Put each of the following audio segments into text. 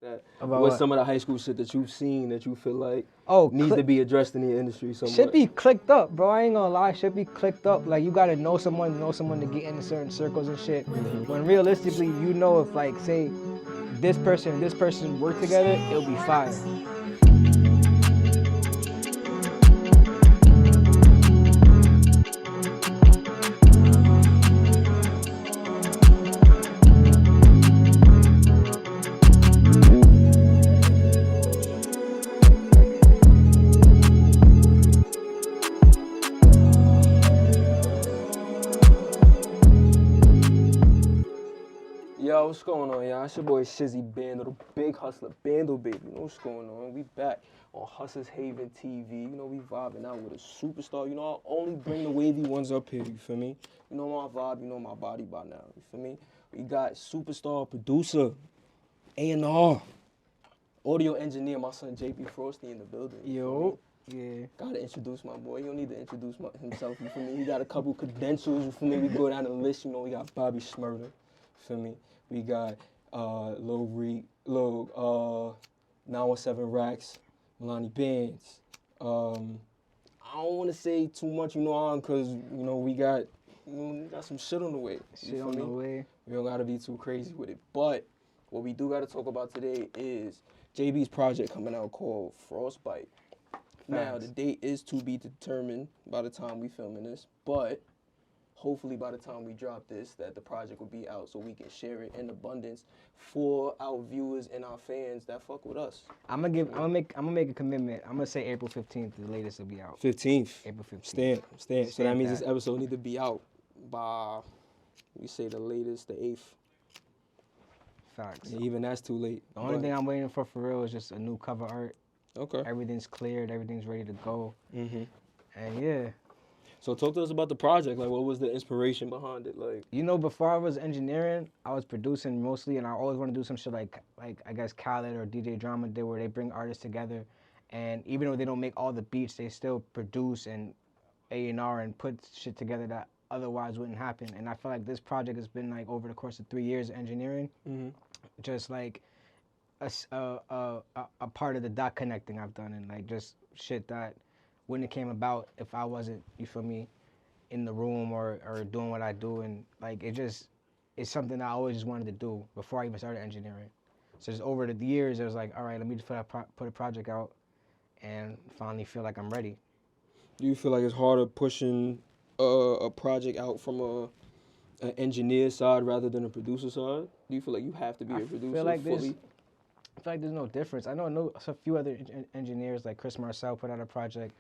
About What's what? some of the high school shit that you've seen that you feel like Oh, needs to be addressed in the industry somewhat? should be clicked up, bro. I ain't gonna lie, should be clicked up. Like, you gotta know someone to get into certain circles and shit. When realistically, you know, if like, say, this person and this person work together, it'll be fire. Yo, what's going on, y'all? It's your boy Shizzy Bando, the big hustler, Bando baby. You know what's going on? We back on HUSTLER'S HAVEN TV. You know, we vibing out with a superstar. You know, I only bring the wavy ones up here, you feel me? You know my vibe, you know my body by now, you feel me? We got superstar producer, A&R, audio engineer, my son JayB Frosty in the building. Yo, yeah. Gotta introduce my boy. You don't need to introduce himself, you feel me? He got a couple credentials, you feel me? We go down the list, you know, we got Bobby Schmurder, you feel me? We got Lil 917 Racks, Milani Bands. I don't want to say too much, you know, because, you know, we got some shit on the way. Shit on the way. We don't got to be too crazy with it. But what we do got to talk about today is JB's project coming out called Frostbite. Now, the date is to be determined by the time we filming this, but hopefully by the time we drop this, that the project will be out so we can share it in abundance for our viewers and our fans that fuck with us. I'm gonna make a commitment. I'm gonna say April 15th, the latest will be out. 15th. April 15th. Stand. So that means this episode need to be out by, we say the latest, the 8th. Facts. Yeah, even that's too late. The only thing I'm waiting for real is just a new cover art. Okay. Everything's cleared. Everything's ready to go. Mm-hmm. And yeah. So talk to us about the project. Like, what was the inspiration behind it? Like, you know, before I was engineering, I was producing mostly, and I always want to do some shit like I guess Khaled or DJ Drama did, where they bring artists together, and even though they don't make all the beats, they still produce and A&R and put shit together that otherwise wouldn't happen. And I feel like this project has been like over the course of 3 years of engineering, just like a part of the dot connecting I've done, and like just shit that wouldn't have came about if I wasn't, you feel me, in the room or doing what I do. And like it's something I always just wanted to do before I even started engineering. So just over the years, it was like, all right, let me just put a project out and finally feel like I'm ready. Do you feel like it's harder pushing a project out from an engineer side rather than a producer side? Do you feel like you have to be a producer fully? I feel like there's no difference. I know a few other engineers, like Chris Marcel put out a project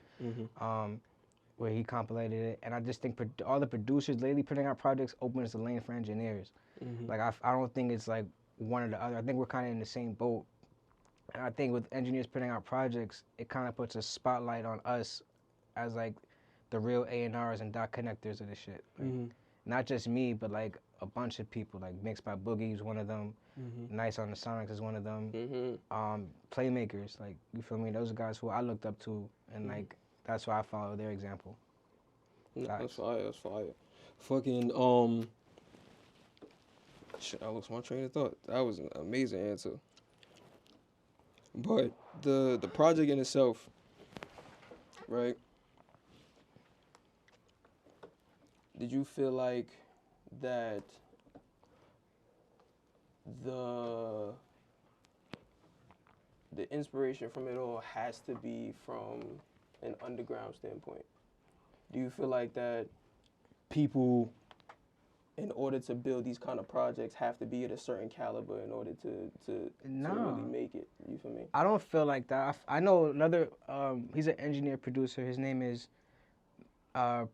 where he compilated it, and I just think all the producers lately putting out projects opens the lane for engineers. Like I don't think it's like one or the other. I think we're kind of in the same boat, and I think with engineers putting out projects, it kind of puts a spotlight on us as like the real A&Rs and dot connectors of this shit. Like, not just me, but like a bunch of people. Like Mixed by Boogie is one of them. Nice on the Sonics is one of them. Playmakers, like, you feel me? Those are guys who I looked up to, and like that's why I follow their example. That's fire. That's fire. Fucking shit, I lost my train of thought. That was an amazing answer. But the project in itself, right? Did you feel like that the inspiration from it all has to be from an underground standpoint? Do you feel like that people, in order to build these kind of projects, have to be at a certain caliber in order to really make it? You feel me? I don't feel like that. I know another, he's an engineer producer. His name is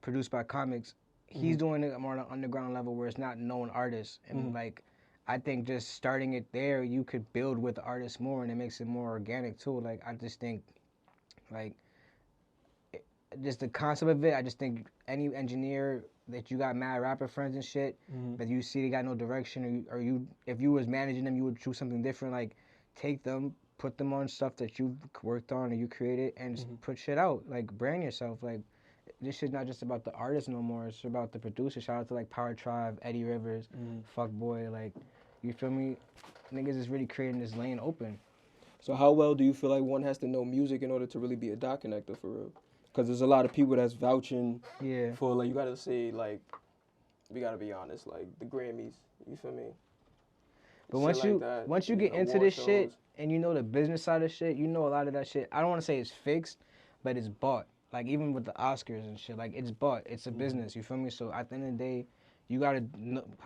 Produced by Comics. He's doing it more on an underground level where it's not known artists. And like, I think just starting it there, you could build with the artists more, and it makes it more organic too. Like, I just think, like, just the concept of it, I just think any engineer that you got mad rapper friends and shit, but you see they got no direction, or you if you was managing them, you would choose something different. Like, take them, put them on stuff that you worked on or you created, and just put shit out. Like, brand yourself. Like, this shit's not just about the artist no more. It's about the producer. Shout out to like Power Tribe, Eddie Rivers, Fuckboy. Like, You feel me? Niggas is really creating this lane open. So how well do you feel like one has to know music in order to really be a dot connector for real? Because there's a lot of people that's vouching Yeah. for, like, you gotta say, like, we gotta be honest, like the Grammys. You feel me? But Shit once like you that, once you get into award this shit shows. and you know the business side of shit, you know a lot of that shit. I don't want to say it's fixed, but it's bought. Like even with the Oscars and shit, like it's bought. It's a business. You feel me? So at the end of the day, you gotta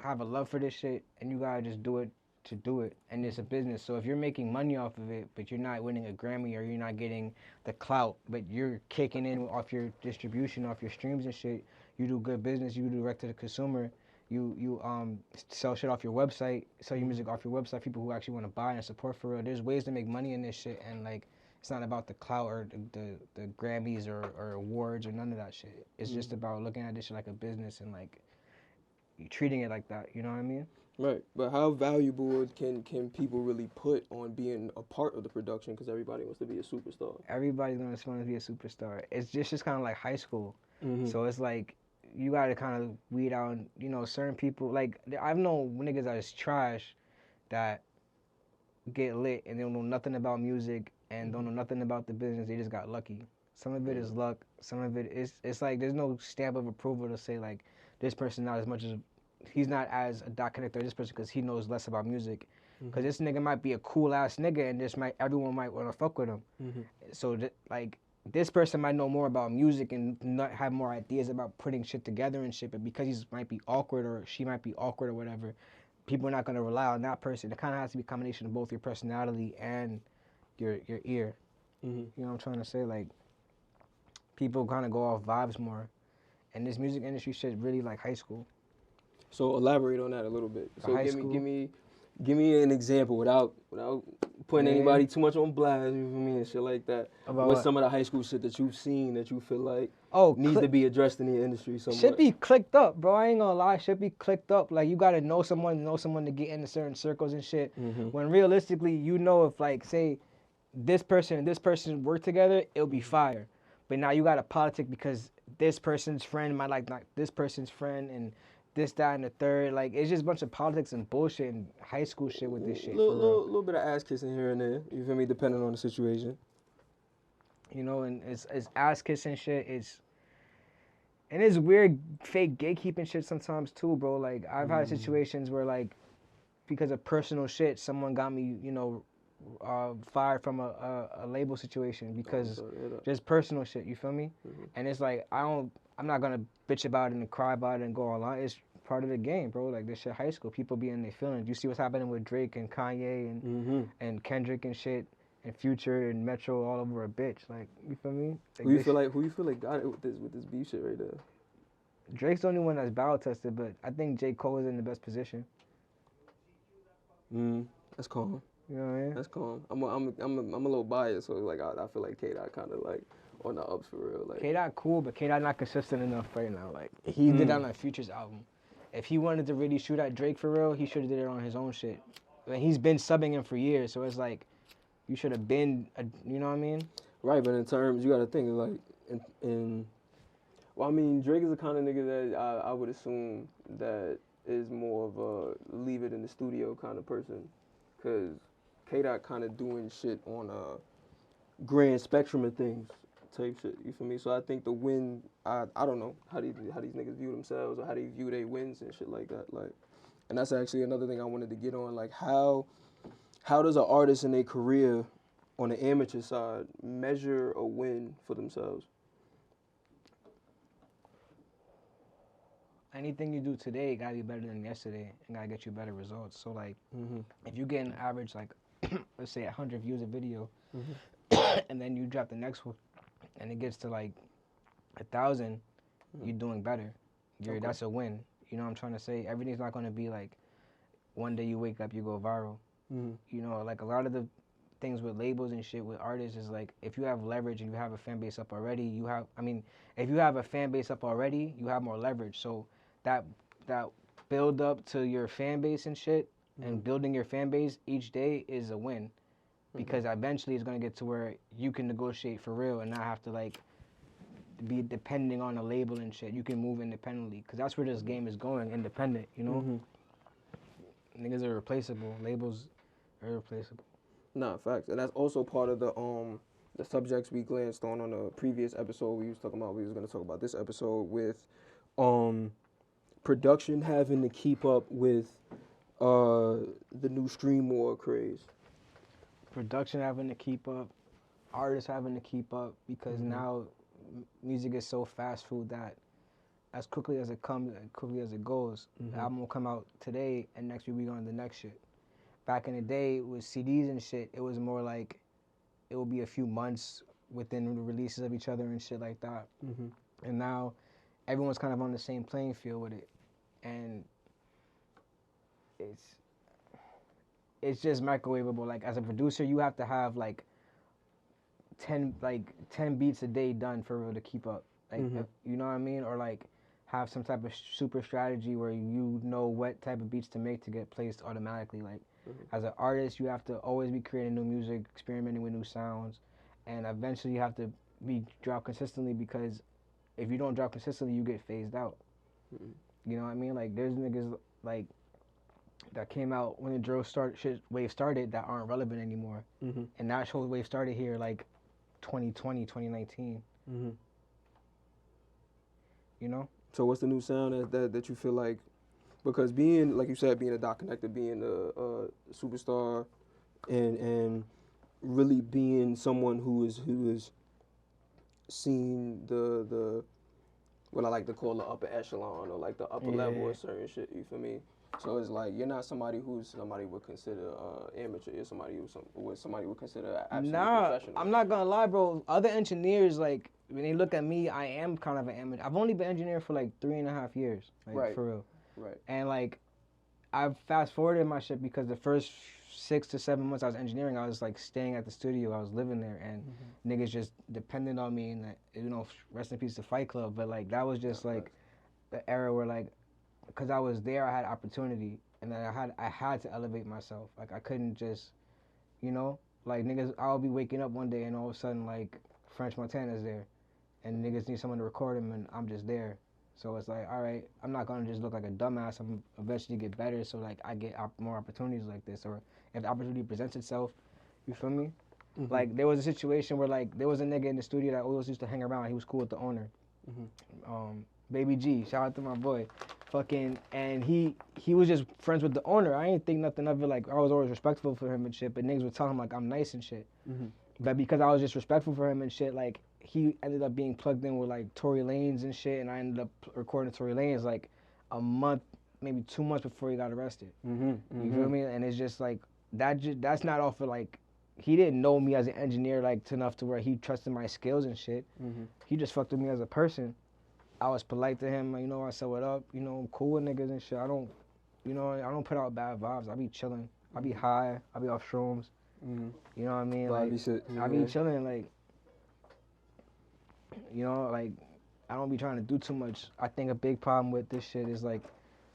have a love for this shit, and you gotta just do it to do it. And it's a business. So if you're making money off of it, but you're not winning a Grammy or you're not getting the clout, but you're kicking in off your distribution, off your streams and shit, you do good business. You do direct to the consumer. You sell shit off your website, sell your music off your website. People who actually want to buy and support for real. There's ways to make money in this shit, and like it's not about the clout or the Grammys or awards or none of that shit. It's just about looking at this shit like a business and like treating it like that. You know what I mean? Right, but how valuable can people really put on being a part of the production? Because everybody wants to be a superstar. Everybody's gonna want to be a superstar. It's just kind of like high school. Mm-hmm. So it's like you gotta kind of weed out, you know, certain people. Like I've known niggas that is trash that get lit and they don't know nothing about music and don't know nothing about the business. They just got lucky. Some of it is luck. Some of it is it's like there's no stamp of approval to say like this person not as much as he's not as a dot connector this person because he knows less about music. Because this nigga might be a cool ass nigga and everyone might want to fuck with him. So like this person might know more about music and not have more ideas about putting shit together and shit, but because he might be awkward or she might be awkward or whatever, people are not gonna rely on that person. It kind of has to be a combination of both your personality and your ear. You know what I'm trying to say? Like people kind of go off vibes more, and this music industry shit really like high school. So elaborate on that a little bit. For So high give school? give me an example without putting Yeah. anybody too much on blast. You feel me and shit like that. About What's what? some of the high school shit that you've seen that you feel like Oh, needs to be addressed in the industry somewhat? should be clicked up, bro. I ain't gonna lie. Should be clicked up. Like you gotta know someone to get into certain circles and shit. When realistically, you know, if like say this person and this person work together, it'll be fire. But now you gotta politic because this person's friend might like not this person's friend and this, that, and the third. Like it's just a bunch of politics and bullshit and high school shit with this shit. For real. Little bit of ass kissing here and there. You feel me? Depending on the situation. You know, and it's ass kissing shit. And it's weird fake gatekeeping shit sometimes too, bro. Like I've had situations where like because of personal shit, someone got me, you know, fired from a label situation because just personal shit. You feel me? And it's like I'm not gonna bitch about it and cry about it and go online. It's part of the game, bro. Like this shit, high school, people be in their feelings. You see what's happening with Drake and Kanye and Kendrick and shit. And Future and Metro all over a bitch, like you feel me? Like Who you feel like got it with this beef shit right there? Drake's the only one that's battle tested, but I think J. Cole is in the best position. That's calm. You know what I mean? That's calm. I'm a little biased, so like I feel like K-Dot kind of like on the ups for real. Like K-Dot cool, but K-Dot not consistent enough right now. Like he did that on Future's album. If he wanted to really shoot at Drake for real, he should have did it on his own shit. Like, he's been subbing him for years, so it's like you should have been, you know what I mean? Right, but in terms, you got to think like well, I mean, Drake is the kind of nigga that I would assume that is more of a leave it in the studio kind of person, cause K-Dot kind of doing shit on a grand spectrum of things type shit. You feel me? So I think the win, I don't know how these niggas view themselves or how they view their wins and shit like that. Like, and that's actually another thing I wanted to get on. Like, how does an artist in their career on the amateur side measure a win for themselves? Anything you do today gotta be better than yesterday and gotta get you better results. So like, if you get an average like, let's say 100 views a video, and then you drop the next one, and it gets to like 1,000, you're doing better. That's a win. You know what I'm trying to say? Everything's not gonna be like, one day you wake up, you go viral. You know, like a lot of the things with labels and shit with artists is like, if you have leverage and you have a fan base up already, if you have a fan base up already, you have more leverage. So that build up to your fan base and shit, and building your fan base each day is a win, because eventually it's gonna get to where you can negotiate for real and not have to like be depending on a label and shit. You can move independently, because that's where this game is going, independent. You know. Niggas are replaceable. Labels are irreplaceable. Nah, facts. And that's also part of the subjects we glanced on a previous episode. We was talking about, we was gonna talk about this episode with production having to keep up with the new stream war craze. Production having to keep up, artists having to keep up, because now music is so fast food that as quickly as it comes, as quickly as it goes, the album will come out today and next week we go on the next shit. Back in the day with CDs and shit, it was more like it will be a few months within the releases of each other and shit like that. And now everyone's kind of on the same playing field with it, and it's just microwavable. Like as a producer, you have to have like 10 beats a day done for real to keep up. Like you know what I mean, or like have some type of super strategy where you know what type of beats to make to get placed automatically. Like as an artist, you have to always be creating new music, experimenting with new sounds, and eventually you have to be drop consistently, because if you don't drop consistently, you get phased out. You know what I mean? Like there's niggas like that came out when the drill wave started that aren't relevant anymore, and that whole wave started here like 2020, 2019. You know? So what's the new sound that you feel like, because being, like you said, being a dot connector, being a superstar, and really being someone who is seen the what I like to call the upper echelon, or like the upper level of certain shit, you feel me? So it's like you're not somebody would consider amateur. You're somebody would consider absolutely professional. I'm not gonna lie, bro. Other engineers, like when they look at me, I am kind of an amateur. I've only been engineering for like 3.5 years, like for real. Right. And like I've fast forwarded my shit because the first 6 to 7 months I was engineering, I was like staying at the studio, I was living there, and niggas just depended on me, and you know, rest in peace to Fight Club. But like that was just like the era where like, because I was there, I had opportunity, and then I had to elevate myself. Like I couldn't just, you know, like niggas, I'll be waking up one day and all of a sudden like French Montana's there, and niggas need someone to record him, and I'm just there. So it's like, all right, I'm not gonna just look like a dumbass. I'm eventually get better, so like I get more opportunities like this, or if the opportunity presents itself, you feel me? Like there was a situation where like there was a nigga in the studio that always used to hang around. He was cool with the owner, Baby G. Shout out to my boy, fucking, and he was just friends with the owner. I ain't think nothing of it. Like I was always respectful for him and shit, but niggas would tell him like I'm nice and shit. But because I was just respectful for him and shit, like he ended up being plugged in with like Tory Lanez and shit, and I ended up recording Tory Lanez like a month, maybe 2 months before he got arrested. You feel me? And it's just like that's not off of like, he didn't know me as an engineer like enough to where he trusted my skills and shit. He just fucked with me as a person. I was polite to him, you know. I said what up, you know. I'm cool with niggas and shit. I don't, you know, I don't put out bad vibes. I be chilling. I be high. I be off shrooms. You know what I mean? Like I be chilling, like, you know, like I don't be trying to do too much. I think a big problem with this shit is like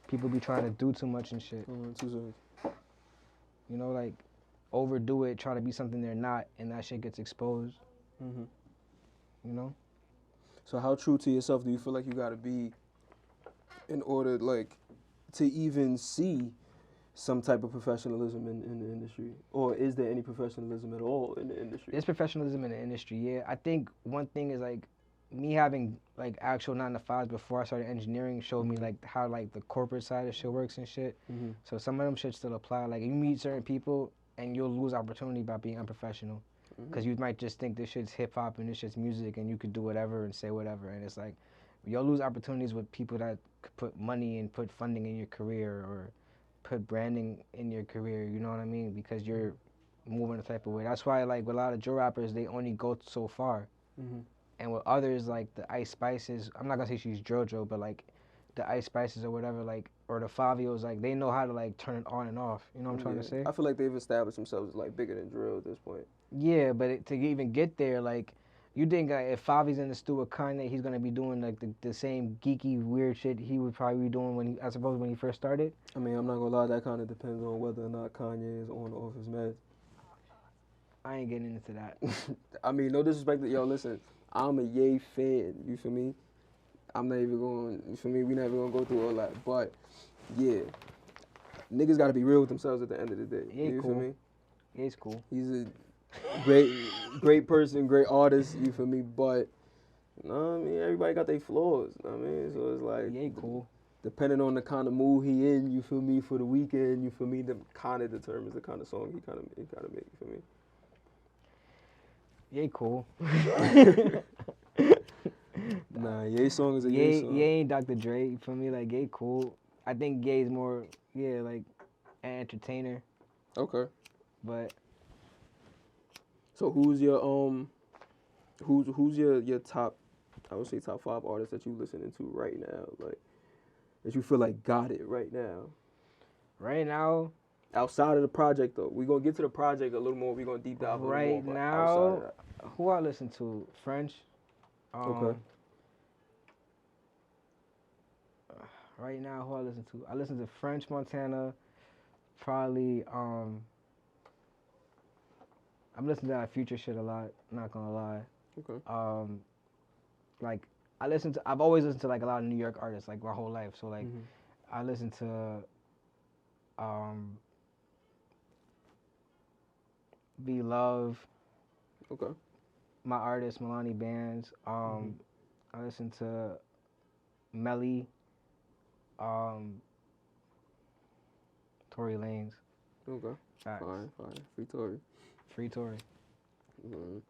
people be trying to do too much and shit. You know, like overdo it, try to be something they're not, and that shit gets exposed. You know? So how true to yourself do you feel like you gotta be in order like to even see some type of professionalism in the industry? Or is there any professionalism at all in the industry? There's professionalism in the industry, yeah. I think one thing is like me having like actual 9-to-5s before I started engineering showed me like how like the corporate side of shit works and shit. So some of them shit still apply. Like you meet certain people and you'll lose opportunity by being unprofessional, because you might just think this shit's hip hop and this shit's music and you could do whatever and say whatever, and it's like you'll lose opportunities with people that could put money and put funding in your career or put branding in your career, you know what I mean? Because you're moving a type of way. That's why like with a lot of drill rappers, they only go so far. And with others like the Ice Spices, I'm not gonna say she's drill, but like the Ice Spices or whatever, like, or the Favios, like they know how to like turn it on and off. You know what I'm trying to say? I feel like they've established themselves as like bigger than drill at this point. Yeah, but to even get there, like, you think if Favi's in the studio with Kanye, he's gonna be doing like the same geeky weird shit he would probably be doing when I suppose when he first started? I mean, I'm not gonna lie, that kind of depends on whether or not Kanye is on or off his meds. I ain't getting into that. I mean, no disrespect. Yo, listen, I'm a Ye fan. You feel me? I'm not even going. You feel me? We never gonna go through all that. But yeah, niggas gotta be real with themselves at the end of the day. Yeah, you cool. feel me? Yeah, he's cool. He's a great person, great artist, you feel me? But, you know what I mean? Everybody got their flaws, you know what I mean? So it's like, Yeah, he cool. depending on the kind of mood he in, you feel me, for the weekend, you feel me, that kind of determines the kind of song he kind of make, you feel me? Yeah, he cool. Nah, Ye song is a Ye Ye song. ain't Dr. Dre, you feel me? Like, Ye cool. I think Ye's more, like, an entertainer, Okay. but So who's your your top, I would say top 5 artists that you listening to right now, like that you feel like got it right now? right now, Outside of the project though, we gonna get to the project a little more. We gonna deep dive a little more. right But now, outside of that, who I listen to? French. Okay. Right now, who I listen to? I listen to French Montana. Probably. I'm listening to that Future shit a lot. Not gonna lie. Okay. Like I've always listened to like a lot of New York artists like my whole life. So like Mhm. I listen to Be Love, Okay. my artist Milani Bands. I listen to Melly, Tory Lanez. Okay. Facts. Fine. Free Tory. Free Tory. Mhm.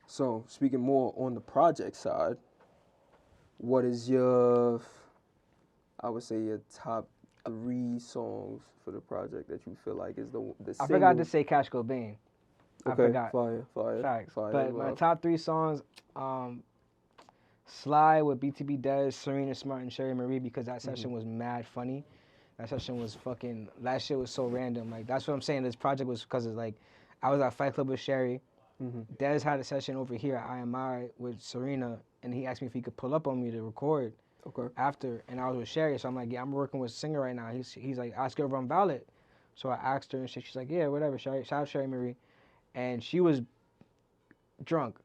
So speaking more on the project side, what is your, I would say your top 3 songs for the project that you feel like is the I forgot to singles? say Cash Cobain. Okay. I forgot. Fire. Facts. Fire. But my top 3 songs, Sly with BTB Dez, Serena Smart, and Sherry Marie, because that session was mad funny. That session was fucking, that shit was so random. Like, that's what I'm saying. This project was because it's like, I was at Fight Club with Sherry. Dez had a session over here at IMI with Serena, and he asked me if he could pull up on me to record Okay. after. And I was with Sherry, so I'm like, yeah, I'm working with a singer right now. He's like, ask her if I'm valid. So I asked her, and she's like, yeah, whatever. Shout out Sherry Marie. And she was drunk.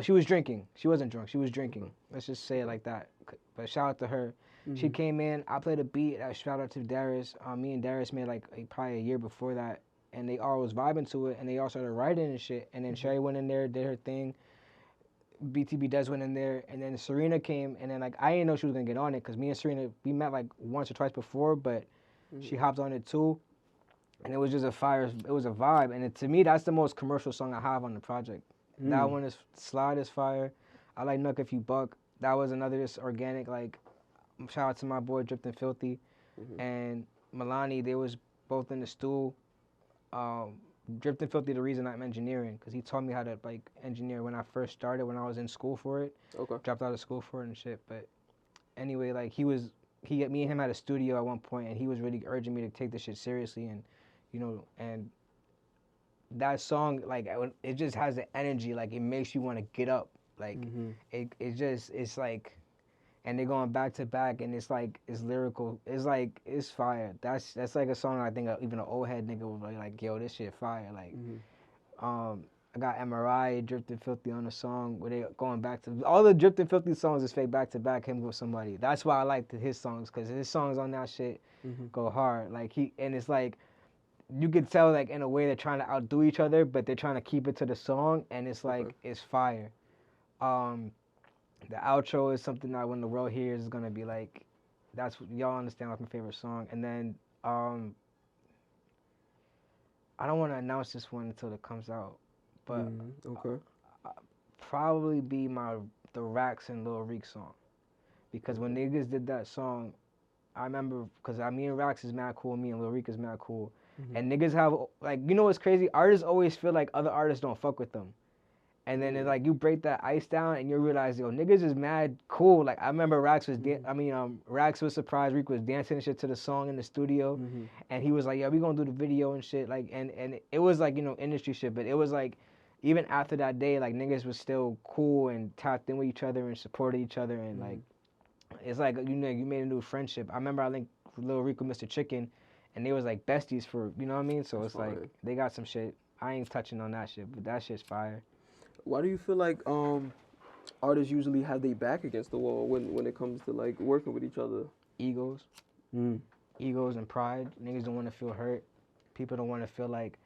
She was drinking. She wasn't drunk. She was drinking. Let's just say it like that. But shout out to her. She came in. I played a beat. Shout out to Darius. Me and Darius made like probably a year before that, and they all was vibing to it, and they all started writing and shit. And then Sherry went in there, did her thing. BTB Des went in there, and then Serena came, and then like I didn't know she was gonna get on it because me and Serena we met like once or twice before, but she hopped on it too, and it was just a fire. It was a vibe, and to me that's the most commercial song I have on the project. That one is Slide is fire. I like Nuck If You Buck. That was another just organic like. Shout out to my boy Dripped and Filthy, and Milani. They was both in the stool. Dripped and Filthy, the reason I'm engineering, because he taught me how to like engineer when I first started, when I was in school for it. Okay. Dropped out of school for it and shit. But anyway, like me and him had a studio at one point, and he was really urging me to take this shit seriously, and and that song like it just has the energy, like it makes you want to get up, like it's like. And they're going back to back, and it's like it's lyrical. It's like it's fire. That's like a song I think even an old head nigga would be like, yo, this shit fire. Like, I got MRI, Dripped and Filthy on the song where they going back to all the Dripped and Filthy songs is fake back to back him with somebody. That's why I like his songs, because his songs on that shit go hard. Like and it's like you could tell like in a way they're trying to outdo each other, but they're trying to keep it to the song, and it's like it's fire. The outro is something that when the world hears is gonna be like, that's y'all understand what's my favorite song. And then I don't want to announce this one until it comes out, but probably be the Rax and Lil Reek song, because when niggas did that song, I remember because me and Rax is mad cool, me and Lil Reek is mad cool, and niggas have like what's crazy? Artists always feel like other artists don't fuck with them. And then it's like you break that ice down and you realize, yo, niggas is mad cool. Like I remember Rax was, Rax was surprised. Reek was dancing and shit to the song in the studio, and he was like, yeah, we gonna do the video and shit. Like, and it was like industry shit, but it was like, even after that day, like niggas was still cool and tapped in with each other and supported each other, and like, it's like you made a new friendship. I remember I linked Lil Reek with Mr. Chicken, and they was like besties for what I mean. So it's like they got some shit. I ain't touching on that shit, but that shit's fire. Why do you feel like artists usually have their back against the wall when it comes to like working with each other? egos. Egos and pride. Niggas don't want to feel hurt. People don't want to feel like,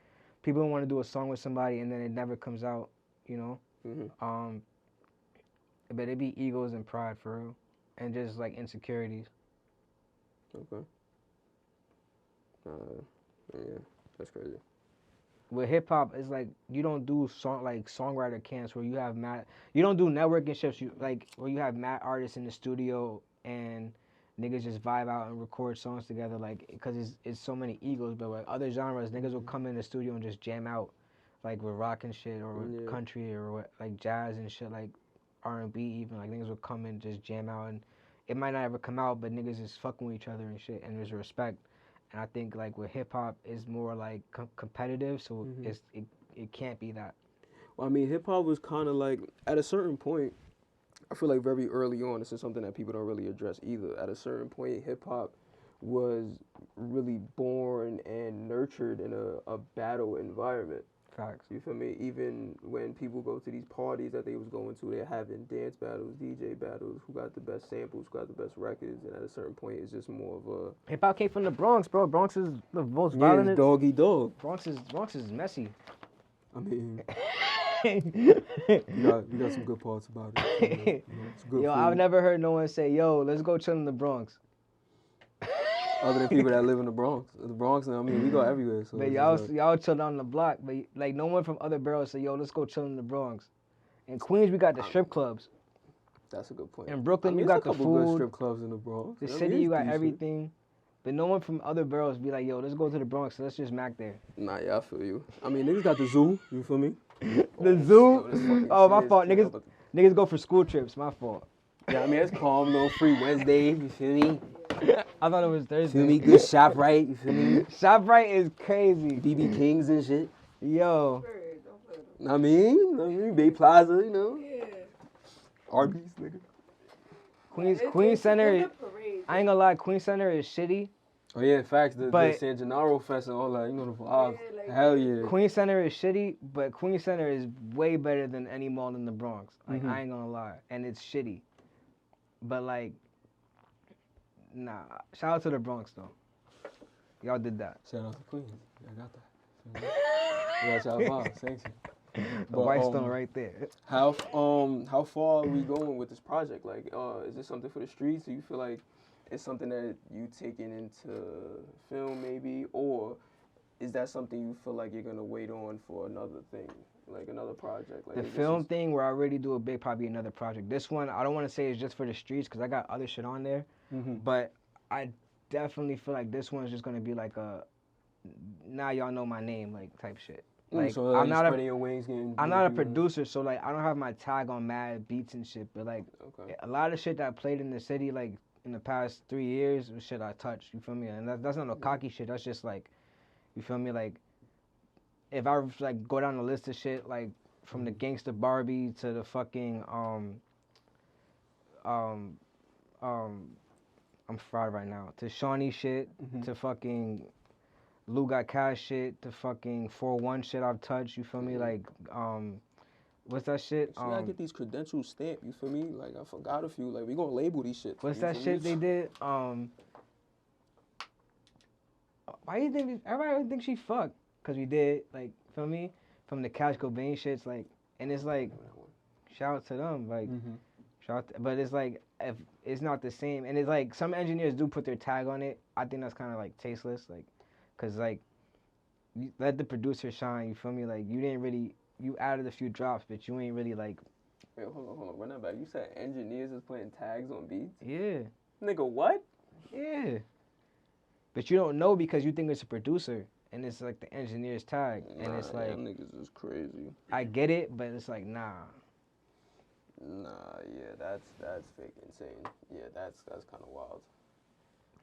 people don't want to do a song with somebody and then it never comes out, you know? But it be egos and pride for real. And just like insecurities. Okay. Yeah, that's crazy. With hip hop, it's like you don't do songwriter camps where you have you don't do networking shifts where you have mad artists in the studio and niggas just vibe out and record songs together because it's so many egos. But like other genres, niggas will come in the studio and just jam out like with rock and shit or with country or with, like jazz and shit, like R&B even. Like niggas will come in and just jam out and it might not ever come out, but niggas is fucking with each other and shit and there's respect. And I think like with hip hop, it's more like competitive, so it can't be that. Well, I mean, hip hop was kind of like at a certain point. I feel like very early on, this is something that people don't really address either. At a certain point, hip hop was really born and nurtured in a battle environment. Facts. You feel me? Even when people go to these parties that they was going to, they're having dance battles, DJ battles, who got the best samples, who got the best records, and at a certain point, it's just more of a... Hip hop came from the Bronx, bro. Bronx is the most Yeah, violent. it's doggy dog. Bronx is messy. I mean, you got some good parts about it. You know, it's good yo, food. I've never heard no one say, "Yo, let's go chill in the Bronx." Other than people that live in the Bronx. The Bronx, I mean, we go everywhere. So but y'all chill down the block, but like no one from other boroughs say, "Yo, let's go chill in the Bronx." In Queens, we got the strip clubs. That's a good point. In Brooklyn, you there's got the a couple good food. strip clubs in the Bronx. The city, you got everything. But no one from other boroughs be like, "Yo, let's go to the Bronx. Let's just mac there." Nah, yeah, I feel you. I mean, niggas got the zoo. You feel me? The zoo? Oh, my fault. Niggas go for school trips. My fault. Yeah, I mean, it's calm, no free Wednesday. You feel me? I thought it was Thursday. Feel me? Good ShopRite. You feel me? ShopRite is crazy. BB Kings and shit. Yo. I mean, Bay Plaza, you know. Yeah. Arby's, nigga. Queens Center. I ain't gonna lie, Queens Center is shitty. Oh yeah, facts. The San Gennaro Fest and all that. You know the vibes. Yeah, like, Hell yeah. Queens Center is shitty, but Queens Center is way better than any mall in the Bronx. Like I ain't gonna lie, and it's shitty. But like, nah. Shout out to the Bronx though. Y'all did that. Shout out to Queens. I got that. Yeah, shout out, thanks. The White Stone right there. How far are we going with this project? Like, is this something for the streets? Do you feel like it's something that you taking into film maybe, or is that something you feel like you're gonna wait on for another thing, like another project? Like The film thing where I already do a big, probably another project. This one, I don't want to say it's just for the streets because I got other shit on there, but I definitely feel like this one's just gonna be like a, now y'all know my name, like type shit. Like so I'm not your wings I'm not a producer, so like I don't have my tag on mad beats and shit. But like a lot of shit that I played in the city, like in the past 3 years, was shit I touched. You feel me? And that's not no cocky shit. That's just like, you feel me? Like if I like go down the list of shit, like from the Gangsta Barbie to the fucking I'm fried right now, to Shawnee shit, to fucking Lou Got Cash shit, to fucking 4-1 shit I've touched, you feel me? Like, what's that shit? So you gotta get these credentials stamped, you feel me? Like, I forgot a few, like, we gonna label these shit. What's that shit they did? Why do you think, everybody think she fucked? Cause we did, like, feel me? From the Cash Cobain shits, like, and it's like, shout out to them, like, but it's like, if it's not the same, and it's like, some engineers do put their tag on it. I think that's kind of like tasteless, like, cause like, you let the producer shine, you feel me? Like, you didn't really, you added a few drops, but you ain't really like. Wait, hold on, run that back. You said engineers is putting tags on beats? Yeah. Nigga, what? Yeah. But you don't know because you think it's a producer, and it's like the engineer's tag, and it's like. Them niggas is crazy. I get it, but it's like, nah. Nah, yeah, that's fake insane. Yeah, that's kind of wild.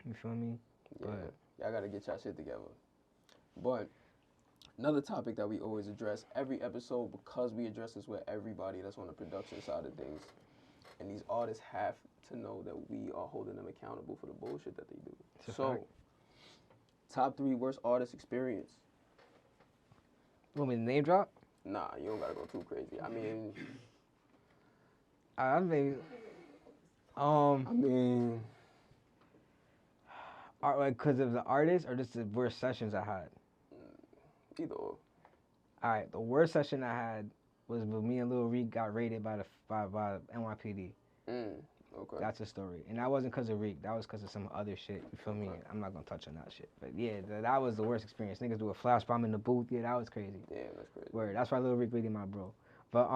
You feel me? Yeah, but y'all gotta get y'all shit together. But another topic that we always address every episode, because we address this with everybody that's on the production side of things, and these artists have to know that we are holding them accountable for the bullshit that they do. So, top 3 worst artist experience. Want me to name drop? Nah, you don't gotta go too crazy. I mean, I mean, Like, cause of the artist or just the worst sessions I had? Either or. All right, the worst session I had was when me and Lil Reek got raided by the by NYPD. Okay. That's a story, and that wasn't cause of Reek. That was cause of some other shit. You feel me? Right. I'm not gonna touch on that shit. But yeah, that was the worst experience. Niggas do a flash bomb in the booth. Yeah, that was crazy. Yeah, that's crazy. Word. That's why Lil Reek really my bro. But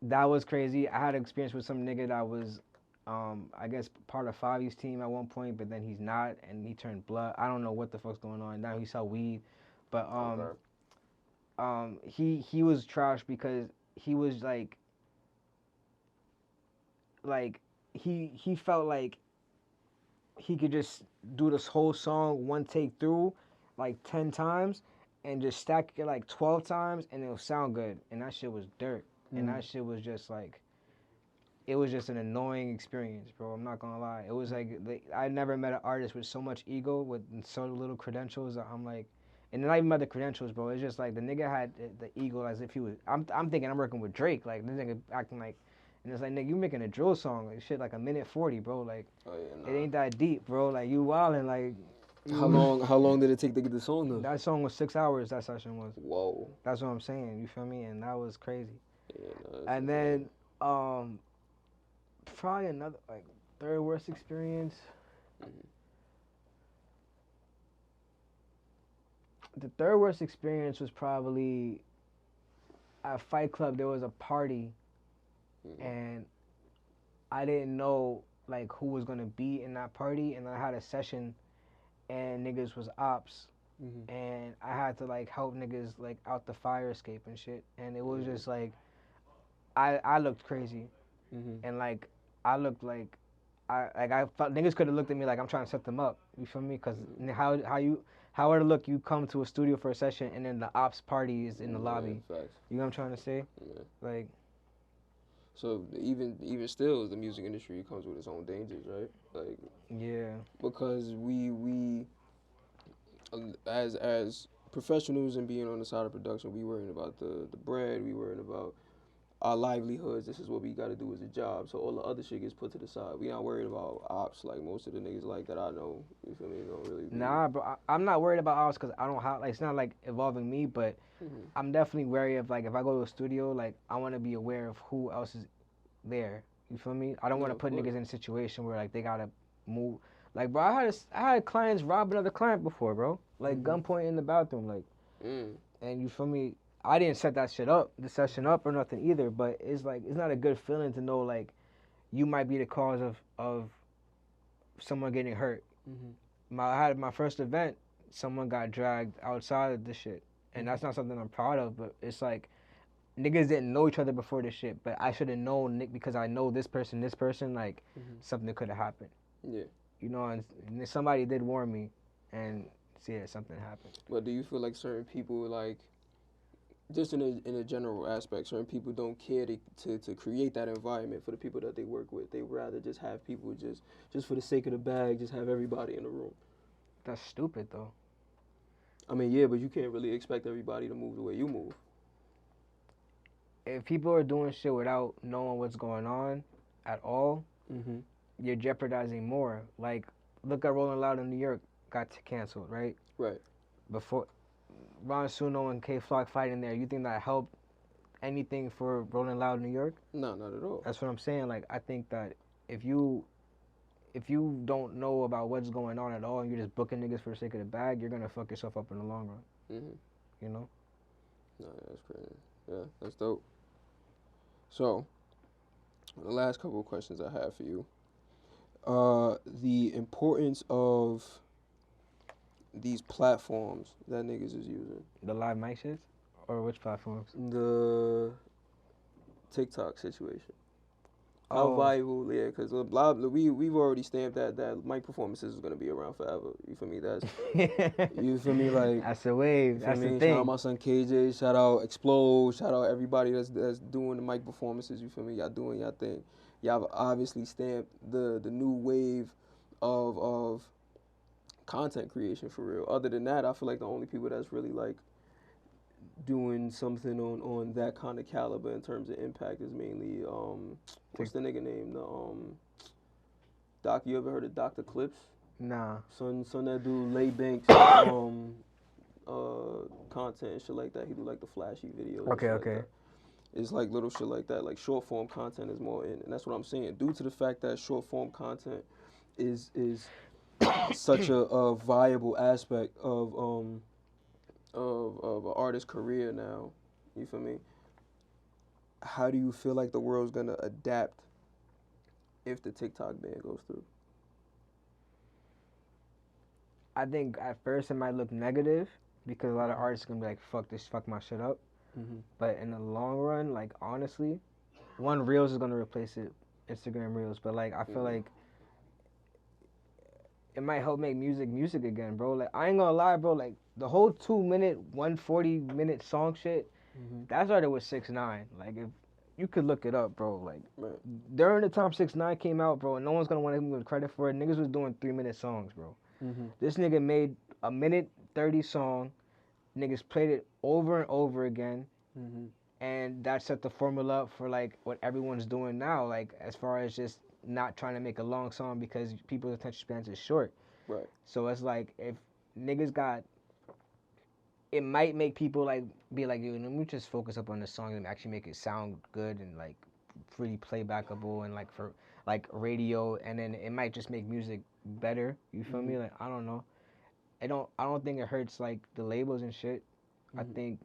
that was crazy. I had an experience with some nigga that was, I guess part of Favi's team at one point, but then he's not, and he turned blood. I don't know what the fuck's going on. Now he sell weed, but he was trash because he was like he felt like he could just do this whole song one take through like 10 times and just stack it like 12 times and it'll sound good, and that shit was dirt. And that shit was just like, it was just an annoying experience, bro. I'm not gonna lie. It was like I never met an artist with so much ego with so little credentials that I'm like, and not even about the credentials, bro. It's just like the nigga had the ego as if he was. I'm thinking I'm working with Drake, like this nigga acting like, and it's like, nigga, you making a drill song, like shit, like a minute 40, bro. Like, it ain't that deep, bro. Like you wildin', like. How long did it take to get the song done? That song was 6 hours. That session was. Whoa. That's what I'm saying. You feel me? And that was crazy. Yeah, no, And then probably another like third worst experience. The third worst experience was probably at Fight Club. There was a party, and I didn't know like who was gonna be in that party, and I had a session, and niggas was ops, and I had to like help niggas like out the fire escape and shit, and it was just like I looked crazy, and like I looked like I felt niggas could have looked at me like I'm trying to set them up. You feel me? Cause how would it look? You come to a studio for a session and then the ops party is in the lobby. Facts. You know what I'm trying to say? Yeah. Like. So even still, the music industry comes with its own dangers, right? Like. Yeah. Because we as professionals and being on the side of production, we worrying about the bread, we worrying about our livelihoods. This is what we got to do as a job. So all the other shit gets put to the side. We not worried about ops like most of the niggas like that I know. You feel me? Don't really. Nah, bro. I'm not worried about ops because I don't have like it's not like involving me, but I'm definitely wary of like if I go to a studio, like I want to be aware of who else is there. You feel me? I don't want to put niggas in a situation where like they gotta move. Like, bro, I had clients rob another client before, bro. Like gunpoint in the bathroom, like. And you feel me? I didn't set that shit up, the session up or nothing either. But it's like it's not a good feeling to know like you might be the cause of someone getting hurt. I had my first event, someone got dragged outside of the shit, and that's not something I'm proud of. But it's like niggas didn't know each other before this shit, but I should have known Nick because I know this person, like something could have happened. Yeah. You know, and somebody did warn me, and yeah, something happened. But do you feel like certain people like? Just in a general aspect, certain people don't care to create that environment for the people that they work with. They rather just have people just for the sake of the bag, just have everybody in the room. That's stupid though. I mean, yeah, but you can't really expect everybody to move the way you move. If people are doing shit without knowing what's going on at all, you're jeopardizing more. Like, look at Rolling Loud in New York got canceled, right? Right. Before Ron Suno and K Flock fighting there, you think that helped anything for Rolling Loud in New York? No, not at all. That's what I'm saying. Like, I think that if you don't know about what's going on at all and you're just booking niggas for the sake of the bag, you're gonna fuck yourself up in the long run. You know? No, that's crazy. Yeah, that's dope. So, the last couple of questions I have for you. The importance of these platforms that niggas is using. The live mic shits? Or which platforms? The TikTok situation. How valuable, yeah, because we've already stamped that mic performances is going to be around forever. You feel me? That's, you feel me? Like, that's a wave. That's the thing. Shout out my son KJ. Shout out Explode. Shout out everybody that's doing the mic performances. You feel me? Y'all doing y'all thing. Y'all have obviously stamped the new wave of content creation for real. Other than that, I feel like the only people that's really like doing something on that kind of caliber in terms of impact is mainly what's the nigga name? The Doc. You ever heard of Dr. Clips? Nah. Son that dude Lay Banks content and shit like that. He do like the flashy videos. Okay, and shit okay. Like that. It's like little shit like that. Like short form content is more in, and that's what I'm saying. Due to the fact that short form content is such a viable aspect of an artist's career now. You feel me? How do you feel like the world's gonna adapt if the TikTok ban goes through? I think at first it might look negative because a lot of artists are gonna be like, "Fuck this, fuck my shit up." Mm-hmm. But in the long run, like honestly, one Reels is gonna replace it, Instagram Reels. But like I feel like it might help make music again, bro. Like I ain't gonna lie, bro. Like the whole 2 minute, 140-minute song shit, that started with 6ix9ine. Like if you could look it up, bro. Like during the time 6ix9ine came out, bro, and no one's gonna want to give him credit for it. Niggas was doing 3-minute songs, bro. This nigga made a 1:30 song. Niggas played it over and over again. And that set the formula up for like what everyone's doing now, like as far as just not trying to make a long song because people's attention spans is short. Right. So it's like if niggas got, it might make people like be like, yo, let me just focus up on the song and actually make it sound good and like pretty playbackable and like for like radio, and then it might just make music better. You feel me? Like I don't know. I don't think it hurts like the labels and shit. I think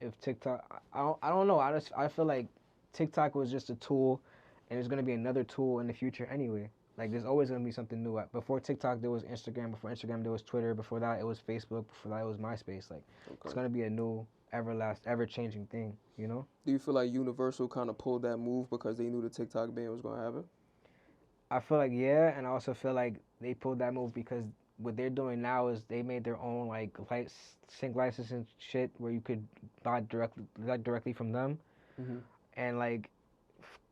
if TikTok, I don't know. I feel like TikTok was just a tool, and there's gonna be another tool in the future anyway. Like there's always gonna be something new. Before TikTok, there was Instagram. Before Instagram, there was Twitter. Before that, it was Facebook. Before that, it was MySpace. Like it's gonna be a new, ever-changing thing. You know? Do you feel like Universal kind of pulled that move because they knew the TikTok ban was gonna happen? I feel like yeah, and I also feel like they pulled that move because what they're doing now is they made their own like sync license and shit where you could buy directly from them, and like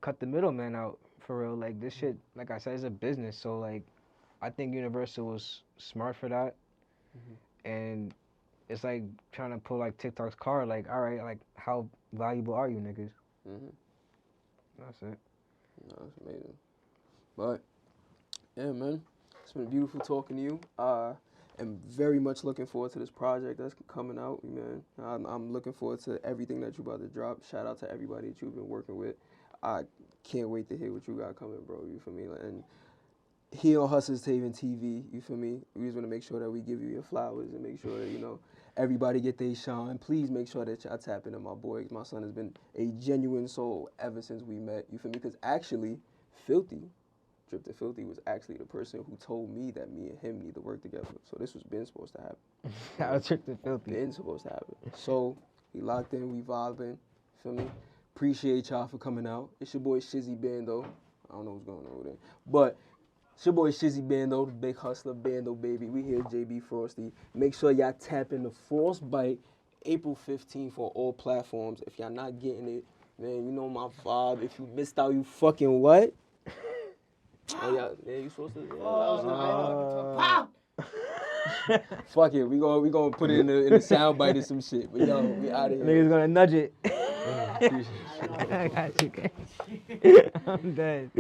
cut the middleman out for real. Like this shit, like I said, is a business. So like, I think Universal was smart for that, and it's like trying to pull like TikTok's card. Like, all right, like how valuable are you niggas? That's it. No, that's amazing. But yeah, man. It's been beautiful talking to you. I am very much looking forward to this project that's coming out, man. I'm looking forward to everything that you're about to drop. Shout out to everybody that you've been working with. I can't wait to hear what you got coming, bro. You feel me? And here on HUSTLER'S HAVEN TV, you feel me? We just want to make sure that we give you your flowers and make sure that, you know, everybody get their shine. Please make sure that y'all tap into my boy. My son has been a genuine soul ever since we met. You feel me? Because actually, Drip the Filthy was actually the person who told me that me and him need to work together. So this was been supposed to happen. That was Drip the Filthy. Been supposed to happen. So we locked in, we vibing. Feel me? Appreciate y'all for coming out. It's your boy Shizzy Bando. I don't know what's going on over there. But it's your boy Shizzy Bando, the big hustler Bando, baby. We here, JayB Frosty. Make sure y'all tap in the Frostbite April 15th on all platforms. If y'all not getting it, man, you know my vibe. If you missed out, you fucking what? Oh yeah, you supposed to. Fuck it, we gonna put it in the soundbite or some shit. But yo, we out of here. Niggas gonna nudge it. Appreciate you. I got you, guys. I'm dead.